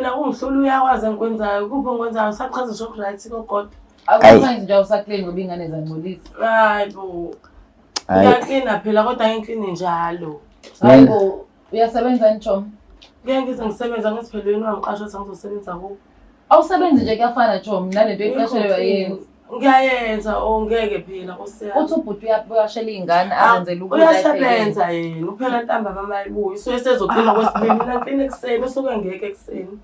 mina kungihlula uyakwazi engikwenzayo kuphi engikwenzayo sachaza shopright kogoda. Akukho nje usaklini ngoba ingane zangcolisa. Hayibo. Uyaklina phela kodwa ngiklini njalo. Hayibo uyasebenza njomo. Ngeke ngize ngisebenza ngesiphelweni wamqasho ukuthi ngizosebenza kubo. Awusebenzi nje kuyafana Jomo nalento eqashelwe yenza. Ngiyayenza ngeke phela uthi ubhuti uyashela izingane azenzela ukudla uyasebenza yena uphela ntamba mama ibuyi so esezoqina kwesibili mina ngicina ekseni usuke ngeke ekseni.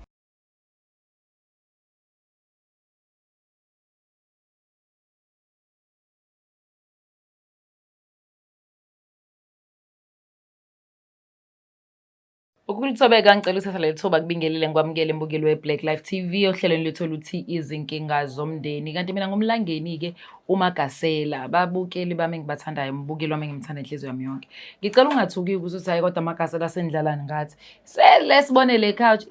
Ukulithobeka ngicela uthatha leli thuba kubingelele ngikwamukele imbukelo weBlack Life TV ohlelweni lethu oluthi izinkinga zomndeni kanti mina ngumlangeni-ke uMagasela babukeli bami engibathandayo umbukeli wami engimthanda inhliziyo yami yonke. Ngicela ungathuki ukuthi hayi kodwa aMagasela sendlalani ngathi sele sibone le couch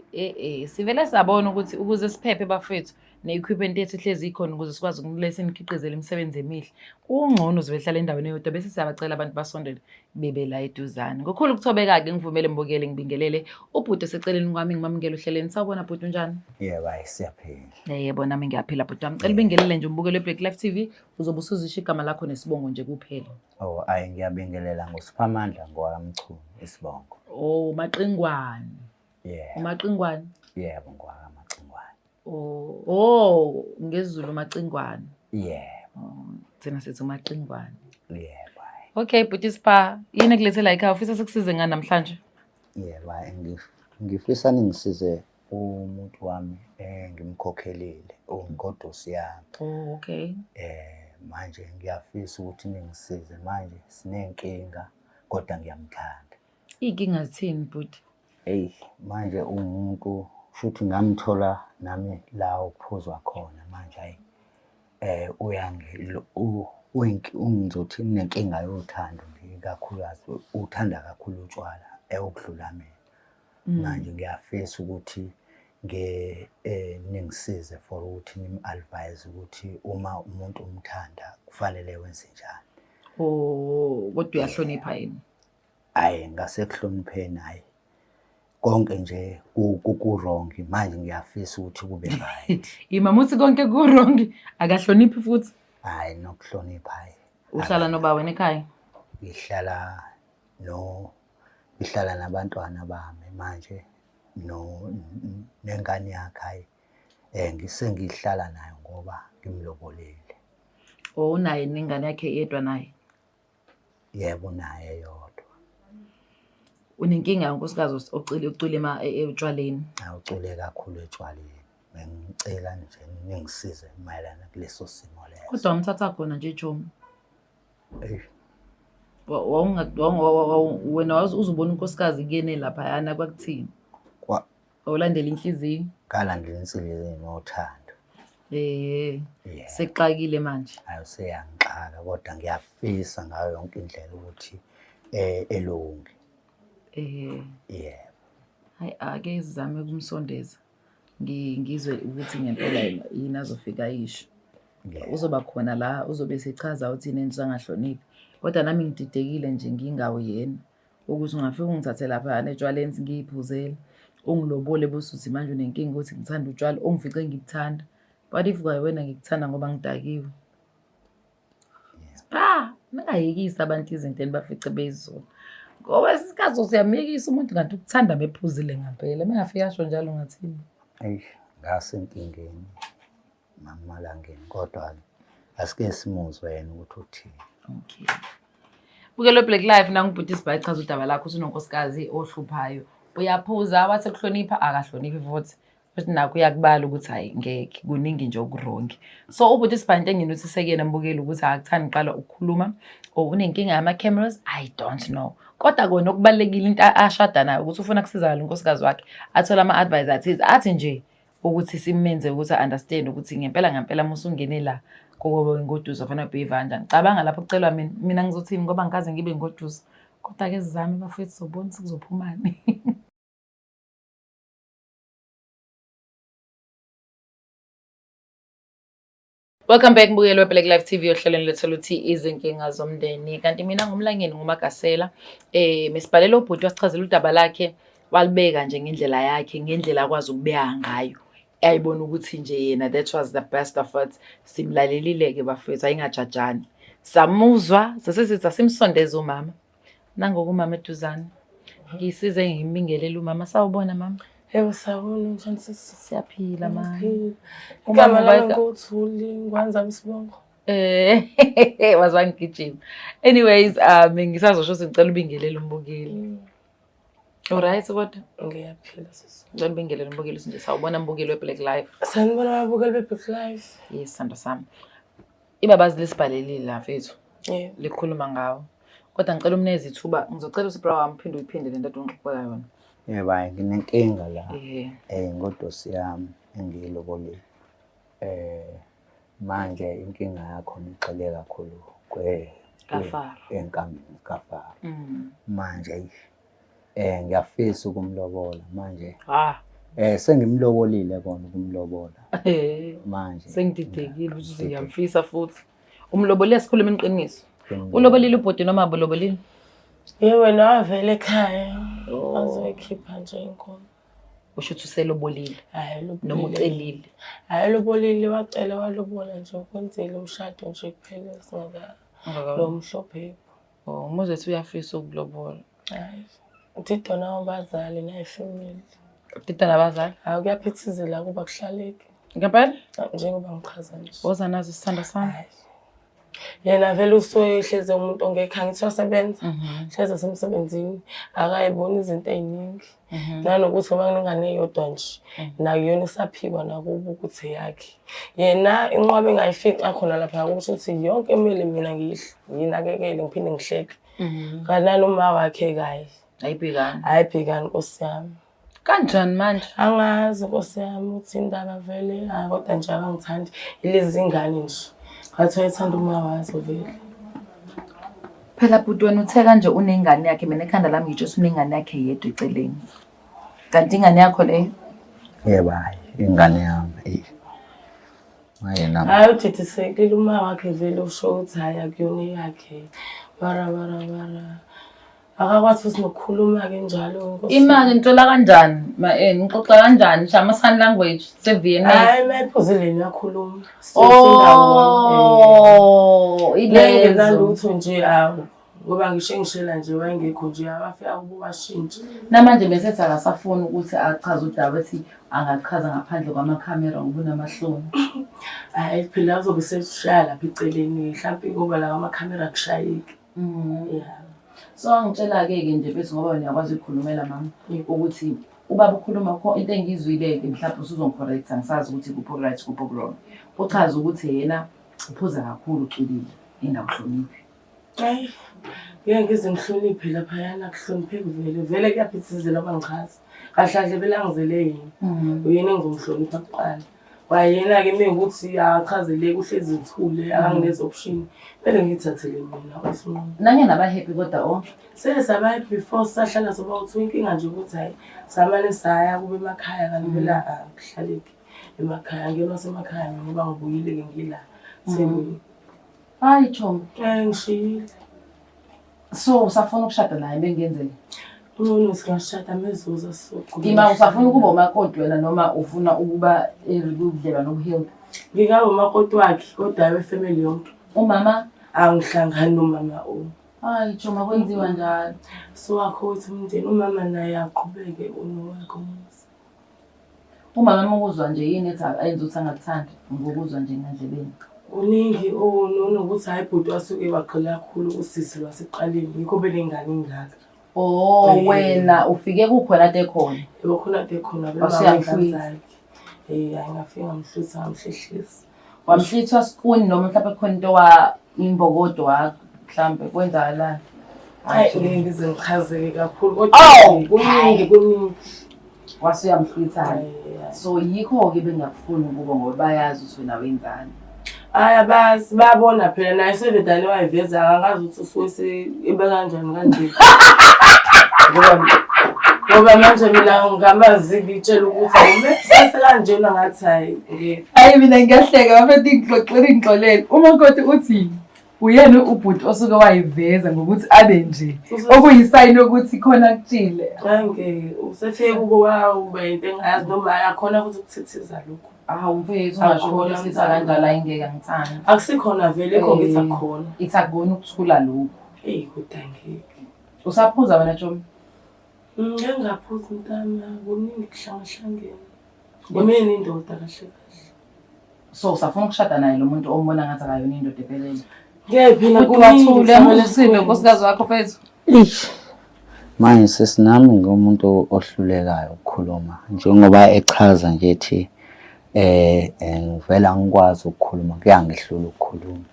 sivele sabona ukuthi ukuze siphephe bafethu ne-equipment yethu ihlezi ikhona ukuze sikwazi ukulesa imikhiqizelo imisebenzi emihle kungcono zibehlala endaweni eyodwa bese siyabacela abantu basondele bebe la eduzane. Ngokukhulu ukuthobeka-ke ngivumele mbukele ngibingelele ubhuti eseceleni kwami ngimamukele uhleleni. Sawubona bhuti unjani? Yebo hayi siyaphila. Yebo nami ngiyaphila bhuti wami. Cela ubingelele nje umbukelo weBlack Life TV uzobe usuzisho igama lakho nesibongo nje kuphela. Oh hayi ngiyabingelela ngoSiphamandla ngwakamchunu isibongo. Oh Maqingwane. Yeah. Umaqingwane? Yebo ngwakamachingwane. Oh ngesiZulu Maqingwane. Yebo. Thina sithi uMaqingwane. Yebo. Okay bhuti Sipha yini ekulethela ekhaya ufisa sikusize ngani namhlanje? Yebo ngifisa ningisize umuntu wami ngimkhokhelile ungodusi yami. Oh okay. Manje ngiyafisa ukuthi ningisize manje sinenkinga kodwa ngiyamthanda. Inkinga zithini bhuti? Hey manje umuntu futhi ngamthola nami la ukuphuzwa khona manje ungizothi nenkinga yothando kakhulukazi uthanda kakhulu utshwala ukudlula mina. Manje ngiyafisa ukuthi ningisize for ukuthi nim-advise ukuthi uma umuntu umthanda kufanele wenze njani. Oh kodwa uyahlonipha yini? Hayi ngasekuhlonipheni hayi konke nje ku-wrong manje ngiyafisa ukuthi kube right. Imama uthi konke ku-wrong akahloniphi futhi? Hayi nokuhlonipha hayi. Uhlala noba wena ekhaya? Ngihlala nabantwana bami manje nengane yakhe hayi ngisengihlala nayo ngoba ngimlobolile. Oh unaye nengane yakhe yedwa naye? Yebo naye yodwa. Unenkinga nkosikazi ucule etshwaleni? Ucule kakhulu etshwaleni. Bengicela nje ningisize mayelana kuleso simo leso. Kodwa umthatha khona nje Jomo. Wena uzubona unkosikazi kuyene lapha yana kwakuthini? Awulandela inhliziyo? Ngalandela inhliziyo nothando. Sekuxakile manje. Hayi useyangixaka kodwa ngiyafisa ngayo yonke indlela ukuthi elunge. Yebo. Hayi ake izame kumsondeza. Ngizwe ukuthi ngempela yini azofika yisho. Uzoba khona la uzobe sechaza ukuthi yini engisangahloniphi. Kodwa nami ngididekile nje ngingawo yena ukuthi ungafika ungithathe lapha etshwaleni ngiyiphuzela ungilobole bosuthi manje unenkinga ukuthi ngithanda utshwala ungifice ngikuthanda. But if wena ngikuthanda ngoba ngidakiwe. Ningayekisa abantu izinto enibafice bezizona. Ngoba isikhathi usiyamyekisa umuntu kanti ukuthanda bephuzile ngempela. Mengafika asho njalo ngathini? Ngasenkingeni mamalangeni kodwa asike simuzwe yena ukuthi uthini. Okay. Bukelo Black Life nangibhuti Sipha echaza udaba lakho usunonkosikazi ohluphayo. Uyaphuza wathi kuhlonipha akahloniphi futhi nakho uyakubala ukuthi hayi ngeke kuningi nje okurongi. So ubhuti Sipha into enginothi sekuyena mbukeli ukuthi akathandi uqala ukukhuluma unenkinga yama cameras I don't know. Kodwa kona okubalekile into ashada nayo ukuthi ufuna kusizakala unkosikazi wakhe athola ama-advice athi nje ukuthi simenze ukuthi understand ukuthi ngempela musungene la kokuba ingoduso fanele behave kanjani. Cabanga lapho kucelwa mina ngizothini ngoba ngikaze ngibe ingoduso. Kodwa ke sizame bafethu sobona sikuzophumani. Welcome back mbukelo weBlack Life TV ohlelweni lethu luthi izinkinga zomndeni kanti mina ngumlangeni nguMagasela mesibhalela ubhuti wasichazela udaba lakhe walibeka nje ngendlela yakhe ngendlela akwazi ukubeka ngayo ayibona ukuthi nje yena that was the best of it simlalelile-ke bafethu ayingajajani samuzwa sasesithi asimsondeze umama nangoku umama eduzane ngisize ngimibingelele umama sawubona mama Yebo sawubona njani sisi? Siyaphila mama. Igama lami nguThuli Ngwanza Bisibongo. Wazwa ngigijima. Anyways, ngisazosho ngicela ubingelele umbukeli. Alright kodwa Ngiyaphila sisi. Ngicela ubingelele umbukeli nje sawubona umbukeli weBlack Life. Sanibona abukeli beBlack Life. Yes, sanda sami. Ibabazi lesibhalelile la mfethu. Yebo. Likhuluma ngawo. Kodwa ngicela umneze ithuba ngizocela usibra wami phinde uyiphinde lento ade ungixoxela yona. Yebo nginenkinga la. Yeah. Yami engiyilobole. Manje inkinga yakho ngixele kakhulu Kafaro. Enkambeni Kafaro. Manje ngiyafisa ukumlobola manje. Sengimlobolile kona ukumlobola. Manje sengididekile ukuthi ngiyamfisa futhi. Umlobole esikhuluma iqiniso. Ulobolile ubhodi noma abolobolile? Yebo wena wavela ekhaya. Azoyikhipha nje inkomo. Usho ukuthi uselobolile. Hayi lobolile. Noma ucelile. Hayi lobolile wacela walobola nje ukwenzile umshado nje kuphela singaka lo mhlophe. Umuze ethi uyafisa ukulobola. Hayi. Utidona wabazali nayifamily. Utidona abazali? Hayi kuyaphithizela kuba kuhlaleke. Ngempela? Njengoba ngichaza nje. Woza nazo isithando sami. Yena vele usoyihleze umuntu ongekho ngithi wasebenza. Hleze semsebenzini akayibona izinto eziningi. Nanokuthi ngoba ngingane eyodwa nje nayo yona isaphikwa nakubo ukuthi yakhe. Yena inqwabe engayifica khona lapha ukuthi yonke emeli mina nginakekele ngiphinde ngihleke. Kanani uma wakhe kayi. Ayibhekani. Ayibhekani Nkosi yami. Kanjani manje? Angazi Nkosi yami uthi indaba vele kodwa nje abangithandi ilezi zingane nje. Ngathi uyayithanda uma wazi vele. Phela bhuti wena uthe kanje unengane yakhe mina ekhanda lami ngitsho unengane yakhe yedwa eceleni. Kanti ingane yakho le? Yebo ingane yami. Hayi uthethisekile uma wakhe vele usho ukuthi hayi akuyona yakhe. Bara. Akakwazi futhi nokukhuluma ke njalo. Imali ntola kanjani? Ngixoxa kanjani? Shama sign language seVietnam. Hayi mayiphuzile niyakhuluma. Ile ngalutho nje ngoba ngishela nje wayengekho nje abafika ukubashintsha. Namanje besethi akasafuni ukuthi achaze udaba ethi angachaza ngaphandle kwamakhamera ngoba unamahloni. Hayi phela uzobe seshaya lapha eceleni mhlawumbe ngoba la amakhamera akushayiki. Yeah. So angitshela-ke nje bese ngoba uyakwazi ukukhulumela mama ukuthi ubaba ukhuluma into engizwile-ke mhlawumbe usuzongicorrecta ngisazi ukuthi kuphi right kuphi wrong. Uchaza ukuthi yena uphuza kakhulu uculile ingakuhloniphi. Hayi ngeke ngize ngihloniphe lapha yana kuhlonipheki vele kuyaphithizela abangichaza. Kahle vele angizele yini. Uyena engizomhlonipha kuqala. Wayena ke mengukuthi achazeleke uhlezi ithule akangineze option. Vele ngithathele mina uSimoni. Nanye naba happy kodwa Sesaba before sahlala soba uthi inkinga nje ukuthi hayi samane saya kube emakhaya kanti phela akuhlaleki emakhaya ngena semakhaya ngoba ngibuyile ke ngila sebuye. Hayi Chom. Ngishilo. So usafuna ukushada naye bengenzeni? Umuntu singashada mezuza soqhubeka. Ngima usafuna ukuba umakoti wena noma ufuna ukuba ekudlela nokuhealed? Ngikaba umakoti wakhe kodwa abefamily yonke. Umama angihlangani nomama Hayi Choma kwenziwa njalo. So wakho uthi umndeni umama naye aqhubeke unowakhe umuzi. Umama mokuzwa nje yini ethi ayenza ukuthi angakuthandi ngokuzwa nje ngandlebeni. Uningi nokuthi hayi bhuti wasuke waqhela kakhulu usisi lwaseqaleni yikho belengane ingaka. Wena ufike kukhona ade khona. Yebo khona ade khona bemangazali. Ngafika ngamhlutha ngamhlehlisa. Wamhlithwa spoon noma mhlawumbe khona into wa imbokodo wakho mhlambe kwenzakalani? Hayi ngize ngichazeke kakhulu kodwa kuningi. Wasuyamhlutha. So yikho ke bengakufuni ukuba ngoba bayazi ukuthi wena wenzani. Abazi babona phela naye sevedane wayiveza angazi ukuthi usuke ibe kanjani kanje. Ngoba manje mina ngamazi ngitshela ukuthi awume sesekanjena ngathi hayi mina ngiyahleka bafethu ingixoxela ingxolele umakoti uthi uyena ubhuti osuke wayiveza ngokuthi abe nje okuyisayini ukuthi khona kutshile. Ngeke usefike kubo wawuba into engayazi noma ayakhona futhi ukuthithiza lokho. Mfethu ungasho siza kanjalo ayingeke angithandi. Akusikhona vele ekho ngithi akukhona. Ithi akubona ukuthula lokho. Kodwa ngeke. Usaphuza wena Tshomi? Ngeke ngaphuza mntana kuningi kuhlangahlangene. Yimini indoda kahle kahle. So usafuna ukushada naye lo muntu ombona ngathi akayona indoda ephelele. Ngeke phela kungathule amusiphe nkosikazi wakho mfethu. Manje sesinami ngumuntu ohlulekayo ukukhuluma njengoba echaza nje ethi ngivela ngikwazi ukukhuluma kuyangihlula ukukhuluma.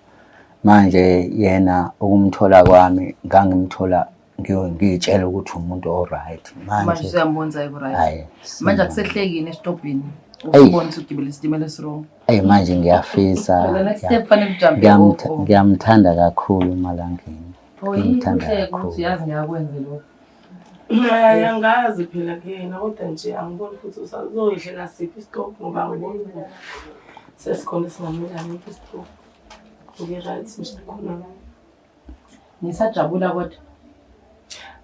Manje yena ukumthola kwami ngangimthola ngiyitshela ukuthi umuntu oright. Manje siyambonza right. Manje akusehlekini esitobhini. Ukubona ukuthi ugibela isitimela esirong. Manje ngiyafisa. Ngiyamthanda kakhulu emalangeni. Ngiyamthanda kakhulu. Uyazi ngiyakwenza lokho. Angazi phela kuyena kodwa nje angiboni futhi usazoyihlela siphi isitop ngoba ngibona ukuthi sesikhona singamelani isitop. Ngiright nje khona. Nisajabula kodwa.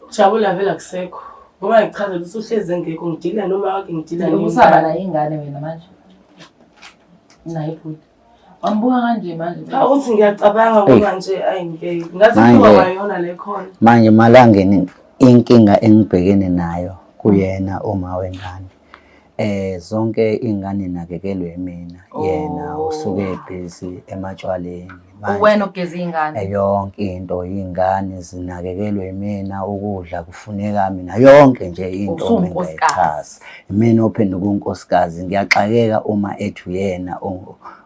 Ujabula vele akusekho. Ngoba ngichaza ukuthi uhleze ngeke ngidila noma wake ngidila nini. Usaba la ingane wena manje. Nayi futhi. Wambuka kanje manje. Uthi ngiyacabanga ngoba nje ayingeke. Ngathi kuba wayona le khona. Manje malangeni inkinga engibhekene nayo kuyena uma wengane. Zonke ingane nakekelwe mina. Yena usuke busy ematshwaleni. Wena ogeza ingane. Yonke into ingane zinakekelwe mina, ukudla kufuneka mina, yonke nje into engiyichaza. Mina ophenduka unkosikazi ngiyaxakeka uma ethi yena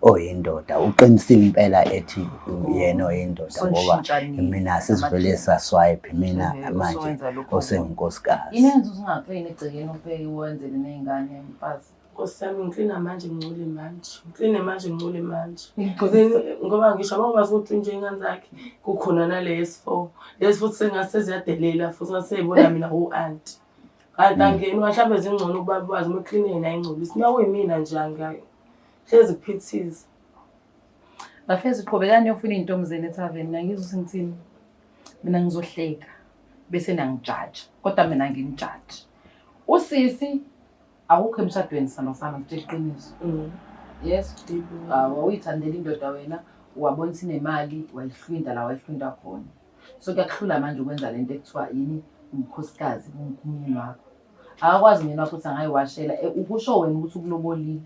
oyindoda. Uqinisile impela ethi yena oyindoda ngoba mina sisivele saswipe mina manje osenginkosikazi. Inenze usingaqini egcekeni ubheke wenzele nezingane mfazi. Nkosami ngiklina manje ngicule manje. Ngicline manje ngicule manje. Ngoba ngisho bakwazi ukuthi nje ingane zakhe kukhona nale S4. Lesi futhi sengase ziyadelela futhi ngasebona mina uanti. Kanti angeni wahlamba zingcono ubaba bazi uma clean yena ingcolisi. Uma kuyimina nje angayo. Hlezi kuphithiza. Bafezi qhubekani yofuna intombazane ethaveni ngizwe sengithini. Mina ngizohleka bese nangijudge. Kodwa mina ngimjudge. Usisi awukho emshadweni sami ngitshela iqiniso. Yes. Wawuyithandela indoda wena, wabona sinemali, wayihlwinda la wayihlwinda khona. So kuyakuhlula manje ukwenza lento ekuthiwa yini umkhosikazi umkhumini wakho. Akakwazi mina ukuthi angayiwashela ukusho wena ukuthi ukulobolile.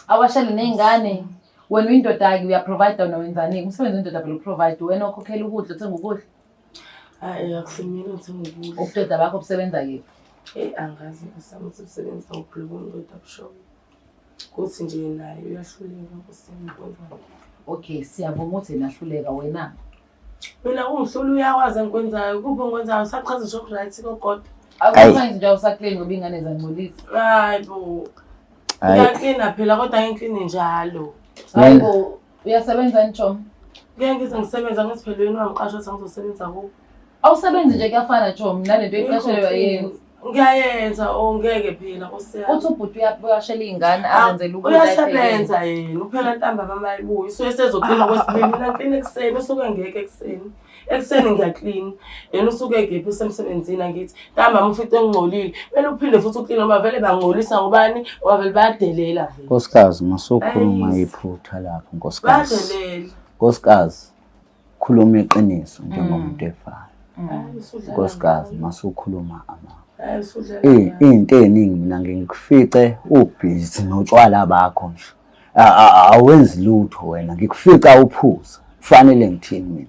Awashele nezingane. Wena uyindoda yakhe uyaprovide wenzani? Umsebenzi wendoda phela uprovide wena okhokhela ukudla uthenga ukudla. Akusimina uthenga ukudla. Ukudoda bakho kusebenza yini? Angazi usama usebenza uphuluka umuntu abushoyo. Kuthi nje naye uyahluleka kusenkonzo. Okay, siyabonga ukuthi nahluleka wena. Mina ungihlula uyakwazi engikwenzayo. Kuphi ngikwenzayo sachaza shopright kokodwa. Akukho nje awusaklini ngoba ingane zangcolisa. Hayibo. Uyaklina phela kodwa ngikline njalo. Hayibo, uyasebenza ntsho. Ngeke ngize ngisebenza ngesiphelweni wangiqasha ukuthi ngizosebenza kubo. Awusebenzi nje kuyafana ntsho nalento eqashelwa yenza. Ngiyayenza ngeke phela nkosiyami. Uthi ubhuti uyashela izingane azenzela ukudla. Uyasebenza yena uphela ntambama mayibuyi. So esezoklina kwesibili mina klina ekseni usuke ngeke ekseni. Ekseni ngiyaklina. Yena usuke egephi usemsebenzini ngithi ntambama ufice ngingcolile. Kumele uphinde futhi uklina ngoba vele bangcolisa ngobani? Ngoba vele bayadelela vele. Nkosikazi masukhuluma iphutha lapho nkosikazi. Bayadelela. Nkosikazi khuluma iqiniso njengomuntu efayo. Nkosikazi masukhuluma into eningi mina ngikufice ubhizi notshwala bakho nje. Awenzi lutho wena ngikufica uphuza. Kufanele ngithini mina?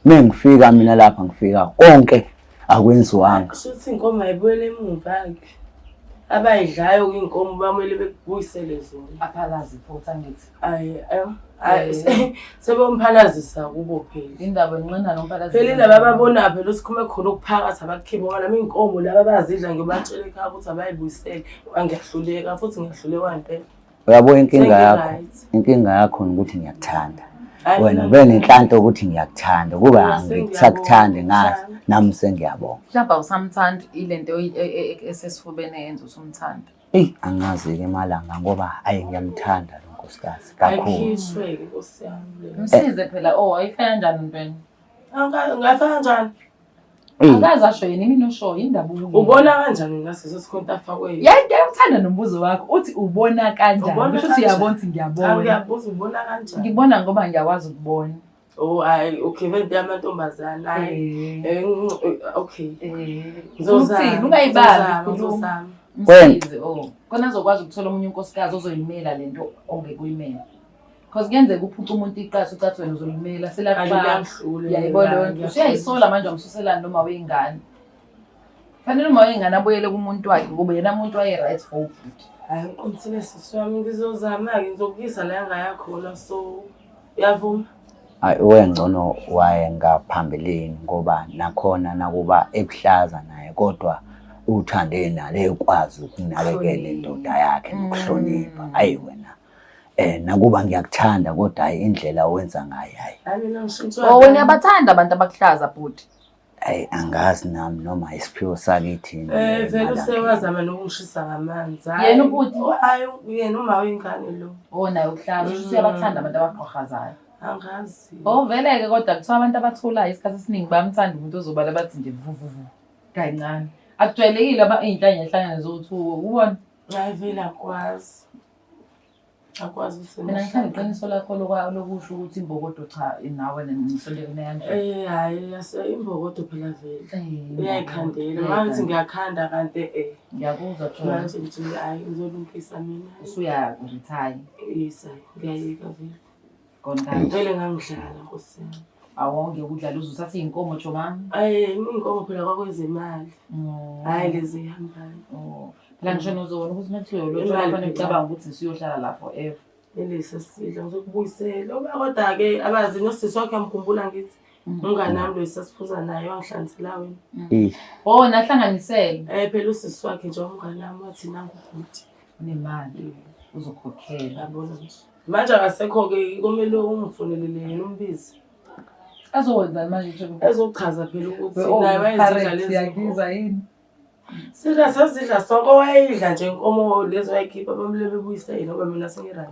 Mengifika mina lapha ngifika konke akwenziwanga. Shuthi inkomo ayibuyele emuva ke. Abayidlayo kwinkomo bamele bekubuyisele zona. Aphalazi futhi angithi. Sebomphalaza kubo phela. Indaba enqina nomphalazi. Phela indaba ababona phela usikhume khona ukuphakathi abakhipha ngoba nami inkomo laba bazidla ngibatshela ekhaya ukuthi abayibuyisele. Ngiyahluleka futhi ngiyahluleka impela. Uyabo inkinga yakho ukuthi ngiyakuthanda. Wena benenhlanhla ukuthi ngiyakuthanda kuba ngikusakuthande ngathi nami sengiyabonga. Mhlawumbe usamthanda ilento esesifubene yenza usumthanda. Angazi ke malanga ngoba ngiyamthanda lo nkosikazi kakhulu. Ayikhishwe-ke Nkosi yami. Msize phela ayifana kanjani mpela? Ngafaka kanjani? Akazi asho yini mina usho indaba ubukile. Ubona kanjani ngaseso sikhonto afakwe? Ngiyawuthanda nombuzo wakho uthi ubona kanjani? Kusho ukuthi uyabona ukuthi ngiyabona. Ngiyabuza ubona kanjani? Ngibona ngoba ngiyakwazi ukubona. Oh hayi okay vele yamantombazana hayi okay Uzothini ungayibambi ngizozama msize khona azokwazi ukuthola umunye unkosikazi ozoyimela lento ongekuyimela because kuyenzeka uphuca umuntu iqhaso ucathi wena uzolimela selaqala yayibona usuyayisola manje amsuselana noma weyingane fanele uma weyingane abuyele kumuntu wakhe kube yena umuntu waye right for ukuthi hayi uqinile sisi wami ngizozama ke ngizokuyisa la engayakhona so uyavuma. Wengcono waye ngaphambilini ngoba nakhona nakuba ebuhlaza naye kodwa uthande nale ekwazi ukunakekela indoda yakhe nokuhlonipha hayi wena nakuba ngiyakuthanda kodwa hayi indlela owenza ngayo hayi mina ngishintshwa wena uyabathanda abantu abakuhlaza bhuti hayi angazi nami noma isiphiwo sakithi vele usewazama nokungishisa ngamanzi yena ubhuti hayi yena uma wengane lo naye ukuhlaza usuyabathanda abantu abaqhoqhazayo. Angazi. Vele-ke kodwa kuthiwa abantu abathulayo isikhathi esiningi bayamthanda umuntu ozobala bathi nje vuvuvu kancane. Akujwayelekile iy'nhlanya zokuthi ubona. Hayi vele akwazi Mina ngithanda iqiniso lakho lokusho ukuthi imbokodo cha nawe nisondelene kanjani. Hayi imbokodo phela vele. Uyayikhandela. Manje ngiyakhanda kanti ngiyakuzwa Jola. Manje nje hayi ngizolungisa mina. Usuya-retire. Yes ngiyayeka vele. Konjani? Vele ngangidlala Nkosi yami. Awonke ukudlala uzuthatha iy'nkomo Jomama? Iy'nkomo phela kwakwezemali. Hayi lezi ehambayo. La ngisho nozobona ukuthi mekuthiwa ulotsholwa kufanele ucabanga ukuthi siyohlala la forever. Elisa sidla ngizokubuyisela. Kodwa-ke abazi nosisi wakhe amkhumbula ngithi umngane nami lo sasiphuza naye wangihlanzela wena. Nahlanganisele. Phela usisi wakhe nje umngane nami wathi nangu ubhuti. Unemali uzokhokhela. Yabona nje. Manje akasekho-ke kumele umfonelele yena umbizi. Azokwenza manje nje. Ezochaza phela ukuthi naye wayezidla lezi yakizwa yini? Sidla sazidla sonke wayidla nje inkomo lezo wayikhipha bamle bebuyisele ngoba mina sengiright.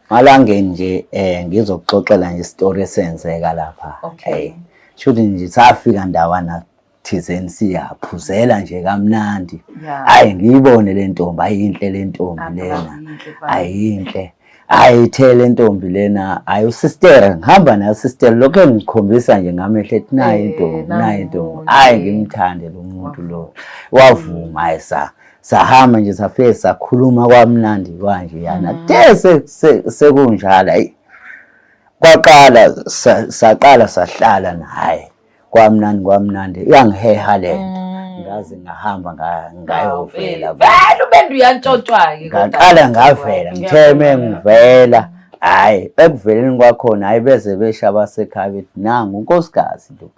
Malangeni nje ngizokuxoxela nje isitori esenzeka lapha. Okay. Shothi nje safika ndawana thizeni siyaphuzela nje kamnandi. Hayi ngiyibone le ntombi ayinhle le ntombi lena. Ayinhle. Ayithele ntombi lena ayi usister ngihamba nayo sister lokho engikhombisa nje ngamehlo ethi nayi intombi hayi ngimthande lo muntu lo wavuma hayi sahamba nje safike sakhuluma kwamnandi kanje yana sekunjalo hayi kwaqala saqala sahlala naye kwamnandi iyangiheha lento ngaze ngahamba ngayovela vele ubende uyantshotshwa-ke ngaqala ngavela ngitheme ngivela hayi ekuveleni kwakhona hayi beze besha abasekhaya bethi nangu unkosikazi lo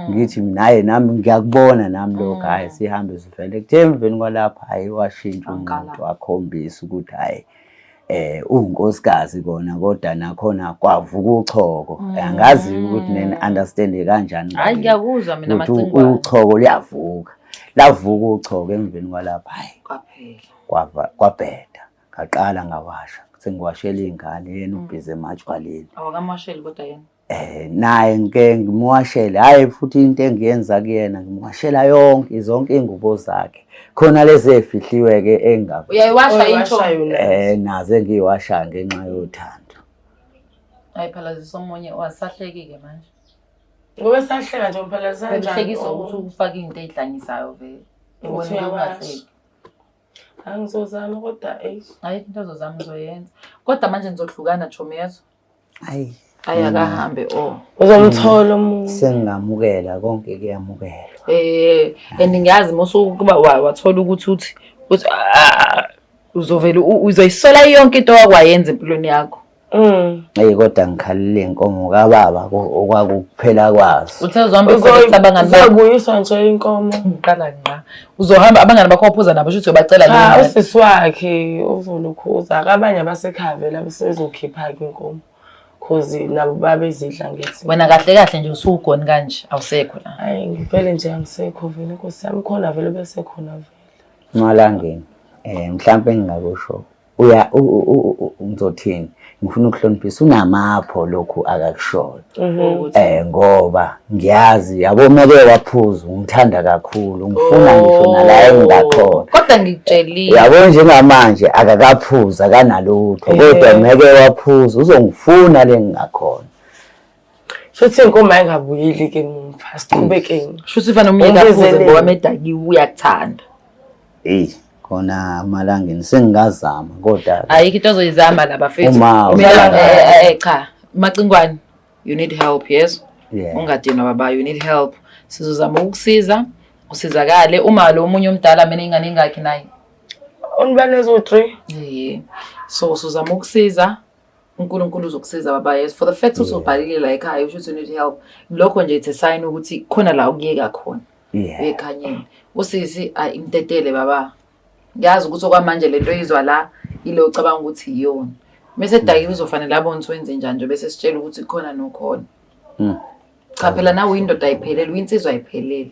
ngithi naye nami ngiyakubona nami lokho hayi sihambe sivele kuthe emveni kwalapha hayi washintsha umuntu wakhombisa ukuthi hayi unkosikazi kona kodwa nakhona kwavuka uchoko angazi ukuthi nene understand kanjani hayi ngiyakuzwa mina macingwane uchoko liyavuka lavuka uchoko emveni kwalapha hayi kwabheda ngaqala ngawasha sengiwashela ingane yena ubhize emajwaleni awakamasheli kodwa yena naye ngeke ngimwashele hayi futhi into engiyenza kuyena ngimwashela zonke ingubo zakhe khona lezi efihliwe ke engaba uyayiwasha intho naze ngiyiwasha ngenxa yothando hayi phela zisomunye wasahleki-ke manje ngoba sahleka nje phela sanjani uhlekisa ukuthi ufake into eyihlanyisayo vele uthi uyawahleki angizozama kodwa hayi into ozozama uzoyenza kodwa manje nizohlukana Chomezo hayi ayakahambe uzomthola umuntu sengamukela konke kuyamukela and ngiyazi mosukuba wathola ukuthi uzovela uzoyisola yonke into wakwayenza empilweni yakho kodwa ngikhalile inkomo kababa okwakuphela kwazo uthe uzohamba abangani uzobuyiswa nje inkomo ngiqala nqa uzohamba abangani bakho ophuza nabo futhi uyobacela nini usisi wakhe uzolukhuza abanye abasekhaya vela besezokhipha-ke inkomo cause nabo babezidla ngithi wena kahle nje usugoni kanje awusekho la hayi ngivele nje angisekho vele Nkosi yami khona vele bese khona vele Malangeni mhlambe engingakusho ngizothini ngifuna ukuhloniphisa unamapho lokhu akakushoyo ngoba ngiyazi yabo meke waphuza ngithanda kakhulu ngifuna ngisho nala engakhona kodwa ngikutshelile yabo njengamanje akakaphuza kanalutho kodwa meke waphuza uzongifuna lengakhona Shuthi inkomo ayingabuyeli ke mfa siqhubekeni shuthi fana umuntu kaphuze ngoba medaki uyakuthanda khona amalangeni sengingazama kodwa ayikho into ozoyizama la bafethu cha Macingwane you need help yes ungadinwa baba you need help sizozama ukusiza usizakale uma lo umunye umdala mina ingane ingakhi naye onibane zo 3 so sizozama ukusiza uNkulunkulu uzokusiza baba yes for the fact ukuthi ubhalile la ekhaya usho you need help lokho nje it's a sign ukuthi khona la ukuyeka khona ekhanyeni usisi imtetele baba ngiyazi ukuthi okwamanje lento izwa la ile ucabanga ukuthi iyona bese dayile uzofanele abone ukuthi wenze njani nje bese sitshela ukuthi khona nokhona cha phela nawe indoda ayiphelele uyinsizwa ayiphelele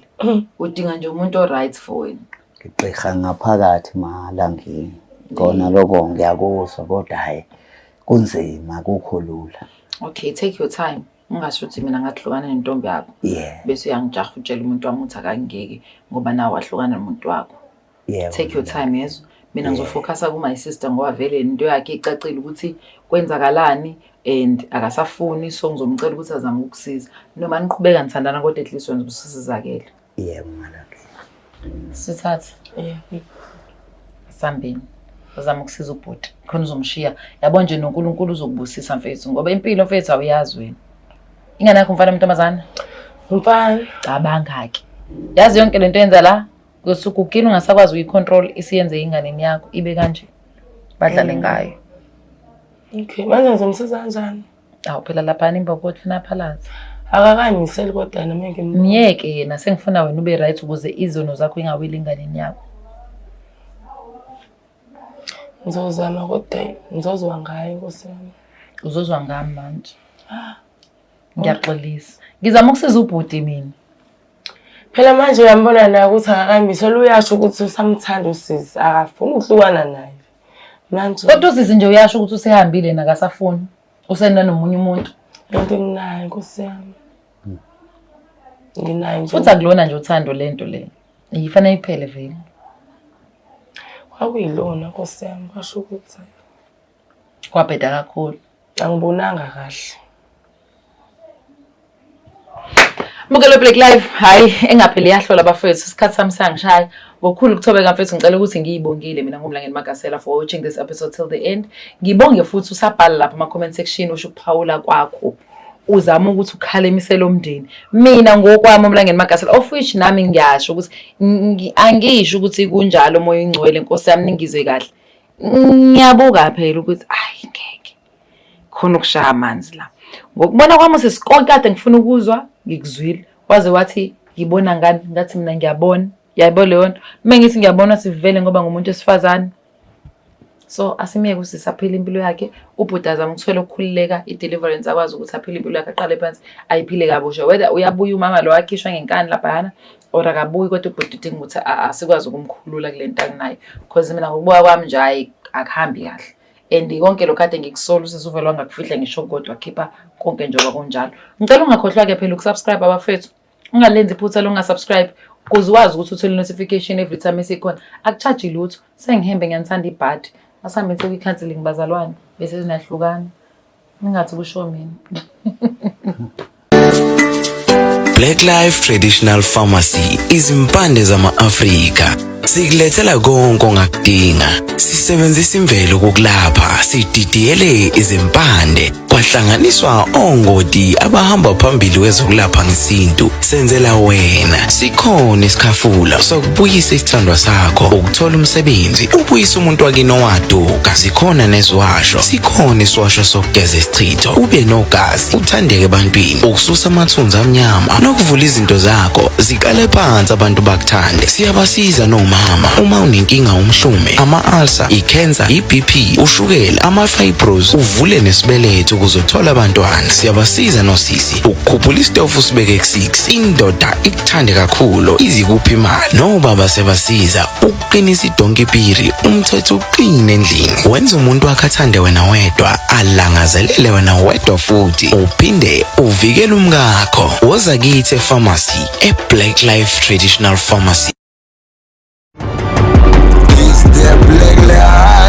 udinga nje umuntu o right for wena ngigqirha ngaphakathi malangeni ngona lokho ngiyakuzwa kodwa hayi kunzima akukho lula okay take your time ungasho ukuthi mina ngahlukana nentombi yakho bese uyangijaha utshela umuntu wami ukuthi akangeke ngoba nawe wahlukana nomuntu wakho take your time yezo mina ngizofocusa ku my sister ngoba vele into yakhe icacile ukuthi kwenzakalani and akasafuni so ngizomcela ukuthi azame ukusiza noma niqhubeka nithandana kodwa at least wenza usizakele malangeni sithatha sambini uzama ukusiza ubhuti khona uzomshiya yabo nje noNkulunkulu uzokubusisa mfethu ngoba impilo mfethu awuyazi wena ingane yakho mfana mntomazana mfana cabangake yazi yonke lento yenza la kusuku ukini ungasakwazi uyicontrol isiyenze ingane yakho ibe kanje badlale ngayo okay manje ngizomsiza kanjani awu phela lapha nimbokothi funa phalaza akakangiseli kodwa nami ngimyeke yena sengifuna wena ube right ukuze izono zakho ingaweli ingane yakho ngizozama kodwa ngizozwa ngayo Nkosi yami uzozwa ngami manje ngiyaxolisa ngizama ukusiza ubhuti mina phela manje uyambona naye ukuthi akakambisela uyasho ukuthi usamthanda usisi akafuni ukuhlukana naye manje kodwa usisi nje uyasho ukuthi usehambile nakasafuni usena nomunye umuntu lento nginayo Nkosi yami nginayo nje futhi akulona nje uthando lento le ifanele iphele vele kwakuyilona Nkosi yami kwasho ukuthi kwabheda kakhulu angibonanga kahle Mukelo Black Live hayi engapheli yahlola bafethu isikhathi sami sangishaya ngokukhulu ukuthobeka mfethu ngicela ukuthi ngiyibongile mina ngumlangeni Makasela for watching this episode till the end ngibonge futhi usabhala lapha ama comment section usho ukuphawula kwakho uzama ukuthi ukhalemisele umndeni mina ngokwami umlangeni Makasela of which nami ngiyasho ukuthi angisho ukuthi kunjalo moya ingcwele Nkosi yami ningizwe kahle ngiyabuka phela ukuthi ayi ngeke khona ukushaya amanzi la ngokubona kwami sesikonke kade ngifuna ukuzwa ngikuzwile waze wathi ngibona ngani ngathi mina ngiyabona yayibona leyo mengithi ngiyabona sivele ngoba ngumuntu esifazane so asimiyeke usisaphila impilo yakhe ubhuti azama ukuthola ukukhululeka i-deliverance akwazi ukuthi aphile impilo yakhe aqale phansi ayiphile kabusha whether uyabuya umama lo wakhishwa ngenkani laphana or akabuyi kodwa ubhuti udinga ukuthi asikwazi ukumkhulula kule nto nayo because mina ngokubuka kwami nje hayi akuhambi kahle and konke lo kade ngikusola usizuvela wangakufihla ngisho kodwa khipha konke njengoba kunjalo ngicela ungakhohlwa ke phela ukusubscribe abafethu ungalenzi iphutha longasubscribe ukuze wazi ukuthi uthole notification every time esikhona akucharge lutho sengihembe ngiyanthanda ibhadi asambe nse kwi-counseling bazalwane bese sinahlukana ningathi kusho mina Black Life Traditional Pharmacy izimpande zama-Afrika sikulethela konke ongakudinga sisebenzisa imvelo ukulapha sididiyele izimpande kwahlanganiswa ongoti abahamba phambili kwezokulapha ngesintu senzela wena sikhona isikhafula sokubuyisa isithandwa sakho ukuthola umsebenzi ubuyisa umuntu wakini owaduka sikhona neswasho sikhona iswasho sokugeza isichitho ube nogazi uthandeke ebantwini ukususa amathunzi amnyama nokuvula izinto zakho ziqale phansi abantu bakuthande siyabasiza noma umama. Uma unenkinga umhlume, ama-ulcer, i-cancer, i-BP, ushukela, ama-fibros, uvule nesibeletho ukuze uthole abantwana. Siyabasiza nosisi ukukhuphula isitofu sibeke ku-6. Indoda ikuthande kakhulu izikuphi imali. Nobaba sebasiza ukuqinisa idonkipiri, umthetho uqine endlini. Wenza umuntu wakhe athande wena wedwa, alangazelele wena wedwa futhi uphinde uvikele umkakho. Woza kithi epharmacy, eBlack Life Traditional Pharmacy. It's the Black Life.